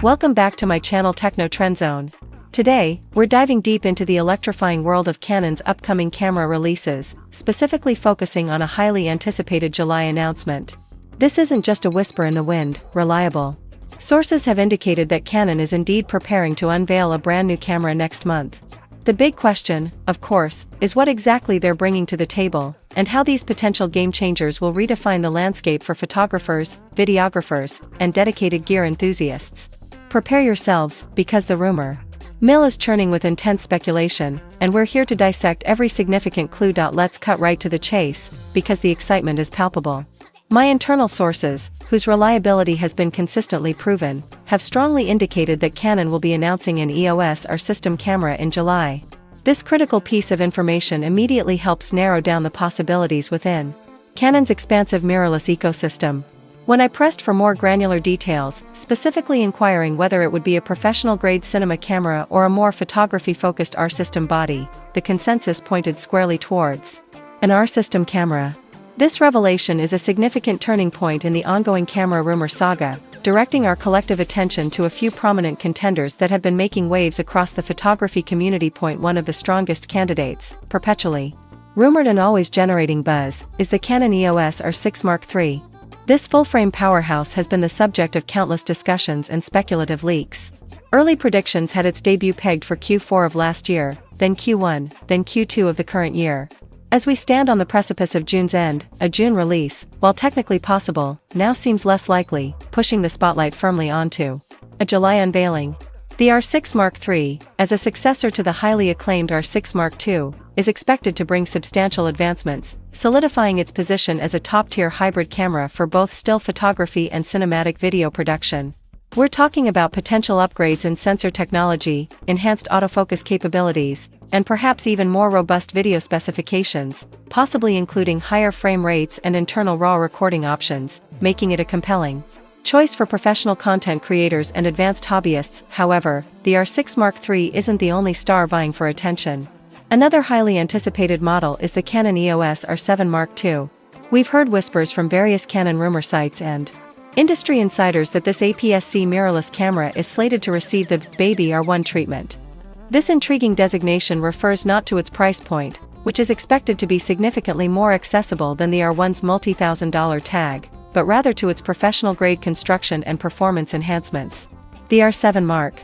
Welcome back to my channel Techno Trend Zone. Today, we're diving deep into the electrifying world of Canon's upcoming camera releases, specifically focusing on a highly anticipated July announcement. This isn't just a whisper in the wind, reliable sources have indicated that Canon is indeed preparing to unveil a brand new camera next month. The big question, of course, is what exactly they're bringing to the table, and how these potential game changers will redefine the landscape for photographers, videographers, and dedicated gear enthusiasts. Prepare yourselves, because the rumor mill is churning with intense speculation, and we're here to dissect every significant clue. Let's cut right to the chase, because the excitement is palpable. My internal sources, whose reliability has been consistently proven, have strongly indicated that Canon will be announcing an EOS R system camera in July. This critical piece of information immediately helps narrow down the possibilities within Canon's expansive mirrorless ecosystem. When I pressed for more granular details, specifically inquiring whether it would be a professional-grade cinema camera or a more photography-focused R system body, the consensus pointed squarely towards an R system camera. This revelation is a significant turning point in the ongoing camera rumor saga, directing our collective attention to a few prominent contenders that have been making waves across the photography community. One of the strongest candidates, perpetually rumored and always generating buzz, is the Canon EOS R6 Mark III. This full-frame powerhouse has been the subject of countless discussions and speculative leaks. Early predictions had its debut pegged for Q4 of last year, then Q1, then Q2 of the current year. As we stand on the precipice of June's end, a June release, while technically possible, now seems less likely, pushing the spotlight firmly onto a July unveiling. The R6 Mark III, as a successor to the highly acclaimed R6 Mark II, is expected to bring substantial advancements, solidifying its position as a top-tier hybrid camera for both still photography and cinematic video production. We're talking about potential upgrades in sensor technology, enhanced autofocus capabilities, and perhaps even more robust video specifications, possibly including higher frame rates and internal RAW recording options, making it a compelling choice for professional content creators and advanced hobbyists. However, the R6 Mark III isn't the only star vying for attention. Another highly anticipated model is the Canon EOS R7 Mark II. We've heard whispers from various Canon rumor sites and industry insiders that this APS-C mirrorless camera is slated to receive the Baby R1 treatment. This intriguing designation refers not to its price point, which is expected to be significantly more accessible than the R1's multi-thousand-dollar tag, but rather to its professional-grade construction and performance enhancements. The R7 Mark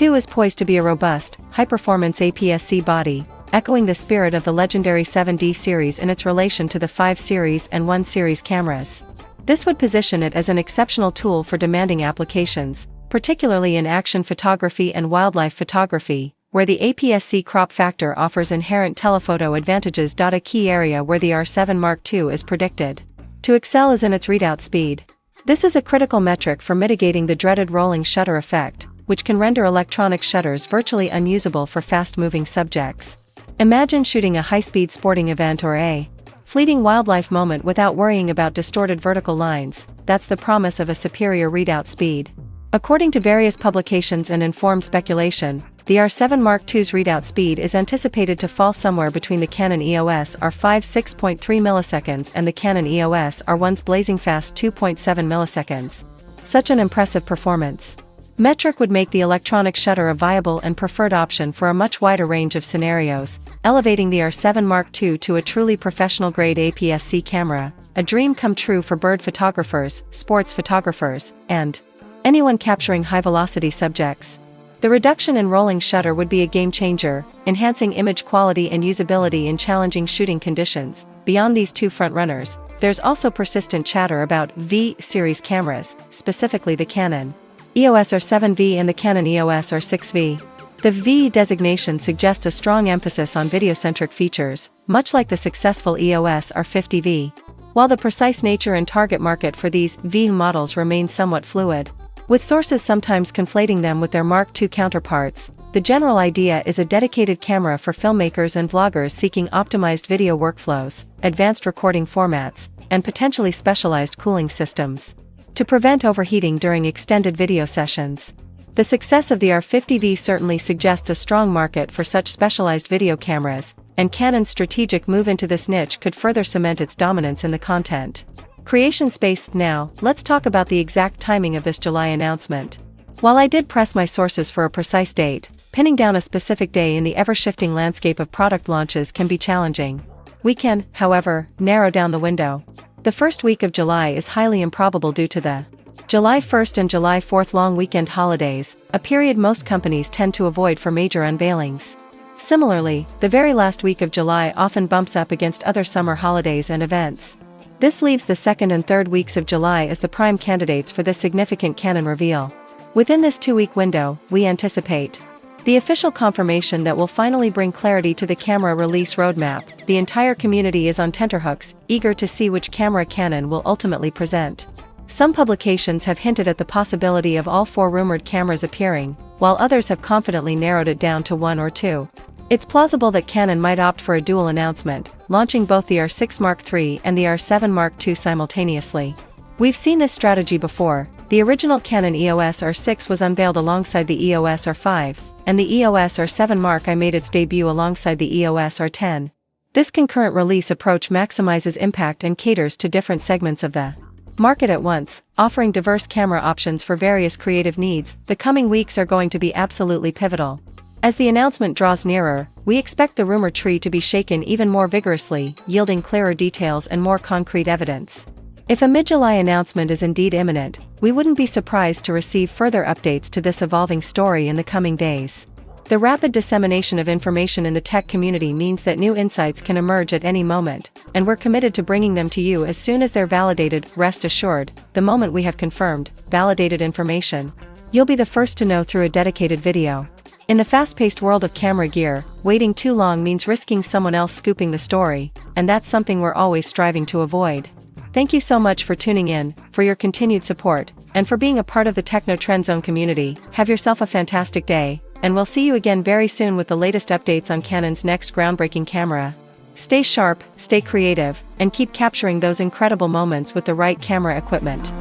II is poised to be a robust, high-performance APS-C body, echoing the spirit of the legendary 7D series in its relation to the 5 series and 1 series cameras. This would position it as an exceptional tool for demanding applications, particularly in action photography and wildlife photography, where the APS-C crop factor offers inherent telephoto advantages. A key area where the R7 Mark II is predicted to excel is in its readout speed. This is a critical metric for mitigating the dreaded rolling shutter effect, which can render electronic shutters virtually unusable for fast-moving subjects. Imagine shooting a high-speed sporting event or a fleeting wildlife moment without worrying about distorted vertical lines. That's the promise of a superior readout speed. According to various publications and informed speculation, the R7 Mark II's readout speed is anticipated to fall somewhere between the Canon EOS R5's 6.3 milliseconds and the Canon EOS R1's blazing fast 2.7 milliseconds. Such an impressive performance metric would make the electronic shutter a viable and preferred option for a much wider range of scenarios, elevating the R7 Mark II to a truly professional-grade APS-C camera, a dream come true for bird photographers, sports photographers, and anyone capturing high-velocity subjects. The reduction in rolling shutter would be a game-changer, enhancing image quality and usability in challenging shooting conditions. Beyond these two frontrunners, there's also persistent chatter about V-series cameras, specifically the Canon EOS R7V and the Canon EOS R6V. The V designation suggests a strong emphasis on video-centric features, much like the successful EOS R50V. While the precise nature and target market for these V models remains somewhat fluid, with sources sometimes conflating them with their Mark II counterparts, the general idea is a dedicated camera for filmmakers and vloggers seeking optimized video workflows, advanced recording formats, and potentially specialized cooling systems to prevent overheating during extended video sessions. The success of the R50V certainly suggests a strong market for such specialized video cameras, and Canon's strategic move into this niche could further cement its dominance in the content creation space. Now, let's talk about the exact timing of this July announcement. While I did press my sources for a precise date, pinning down a specific day in the ever-shifting landscape of product launches can be challenging. We can, however, narrow down the window. The first week of July is highly improbable due to the July 1st and July 4th long weekend holidays, a period most companies tend to avoid for major unveilings. Similarly, the very last week of July often bumps up against other summer holidays and events. This leaves the second and third weeks of July as the prime candidates for this significant Canon reveal. Within this 2-week window, we anticipate the official confirmation that will finally bring clarity to the camera release roadmap. The entire community is on tenterhooks, eager to see which camera Canon will ultimately present. Some publications have hinted at the possibility of all 4 rumored cameras appearing, while others have confidently narrowed it down to 1 or 2. It's plausible that Canon might opt for a dual announcement, launching both the R6 Mark III and the R7 Mark II simultaneously. We've seen this strategy before. The original Canon EOS R6 was unveiled alongside the EOS R5, and the EOS R7 Mark I made its debut alongside the EOS R10. This concurrent release approach maximizes impact and caters to different segments of the market at once, offering diverse camera options for various creative needs. The coming weeks are going to be absolutely pivotal. As the announcement draws nearer, we expect the rumor tree to be shaken even more vigorously, yielding clearer details and more concrete evidence. If a mid-July announcement is indeed imminent, we wouldn't be surprised to receive further updates to this evolving story in the coming days. The rapid dissemination of information in the tech community means that new insights can emerge at any moment, and we're committed to bringing them to you as soon as they're validated. Rest assured, the moment we have confirmed, validated information, you'll be the first to know through a dedicated video. In the fast-paced world of camera gear, waiting too long means risking someone else scooping the story, and that's something we're always striving to avoid. Thank you so much for tuning in, for your continued support, and for being a part of the Techno Trend Zone community. Have yourself a fantastic day, and we'll see you again very soon with the latest updates on Canon's next groundbreaking camera. Stay sharp, stay creative, and keep capturing those incredible moments with the right camera equipment.